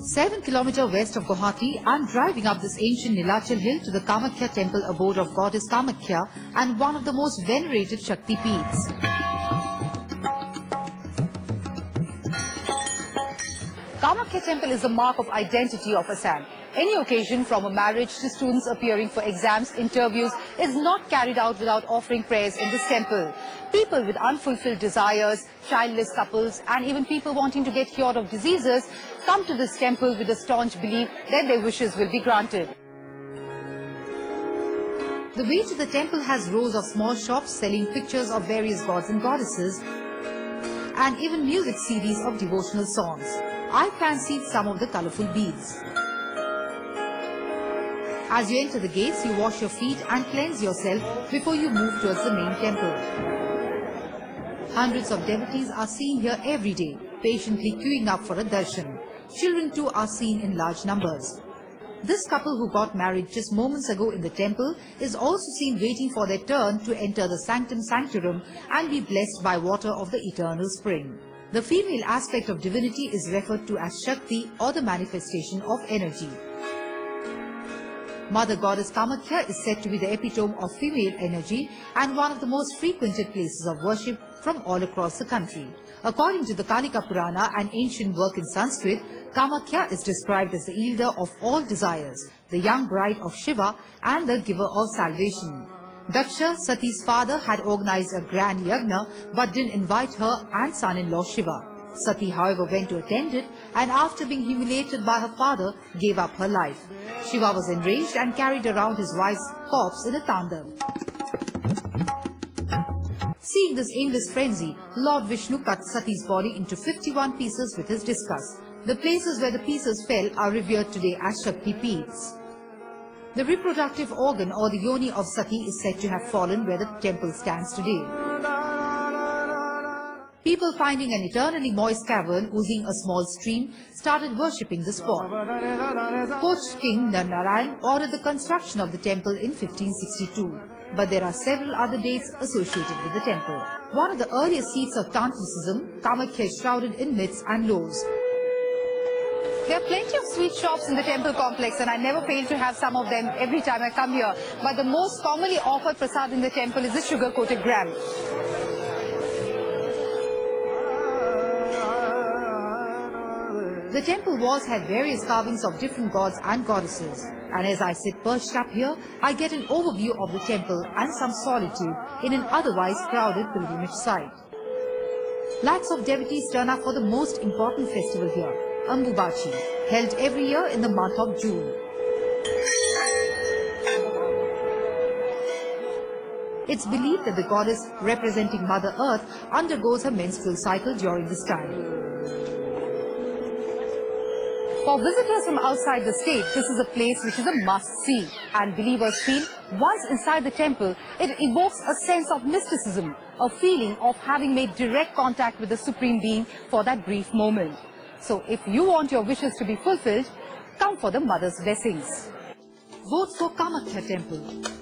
7 kilometers west of Guwahati, I am driving up this ancient Nilachal hill to the Kamakhya temple abode of goddess Kamakhya and one of the most venerated Shakti peeths. Kamakhya temple is the mark of identity of Assam. Any occasion from a marriage to students appearing for exams, interviews is not carried out without offering prayers in this temple. People with unfulfilled desires, childless couples and even people wanting to get cured of diseases come to this temple with a staunch belief that their wishes will be granted. The way to the temple has rows of small shops selling pictures of various gods and goddesses and even music CDs of devotional songs. I fancied some of the colourful beads. As you enter the gates, you wash your feet and cleanse yourself before you move towards the main temple. Hundreds of devotees are seen here every day, patiently queuing up for a darshan. Children too are seen in large numbers. This couple who got married just moments ago in the temple is also seen waiting for their turn to enter the sanctum sanctorum and be blessed by water of the eternal spring. The female aspect of divinity is referred to as Shakti or the manifestation of energy. Mother Goddess Kamakhya is said to be the epitome of female energy and one of the most frequented places of worship from all across the country. According to the Kalika Purana, an ancient work in Sanskrit, Kamakhya is described as the yielder of all desires, the young bride of Shiva and the giver of salvation. Daksha, Sati's father, had organized a grand yagna but didn't invite her and son-in-law Shiva. Sati, however, went to attend it and after being humiliated by her father, gave up her life. Shiva was enraged and carried around his wife's corpse in a tandav. Seeing this aimless frenzy, Lord Vishnu cut Sati's body into 51 pieces with his discus. The places where the pieces fell are revered today as Shakti peeths. The reproductive organ or the yoni of Sati is said to have fallen where the temple stands today. People finding an eternally moist cavern oozing a small stream started worshipping the spot. Post King Narnarayan ordered the construction of the temple in 1562, but there are several other dates associated with the temple. One of the earliest seats of Tantricism, Kamakhya is shrouded in myths and lores. There are plenty of sweet shops in the temple complex and I never fail to have some of them every time I come here. But the most commonly offered prasad in the temple is the sugar-coated gram. The temple walls had various carvings of different gods and goddesses. And as I sit perched up here, I get an overview of the temple and some solitude in an otherwise crowded pilgrimage site. Lakhs of devotees turn up for the most important festival here, Ambubachi, held every year in the month of June. It's believed that the goddess representing Mother Earth undergoes her menstrual cycle during this time. For visitors from outside the state, this is a place which is a must-see. And believers feel, once inside the temple, it evokes a sense of mysticism, a feeling of having made direct contact with the Supreme Being for that brief moment. So if you want your wishes to be fulfilled, come for the Mother's blessings. Vote for Kamakhya Temple.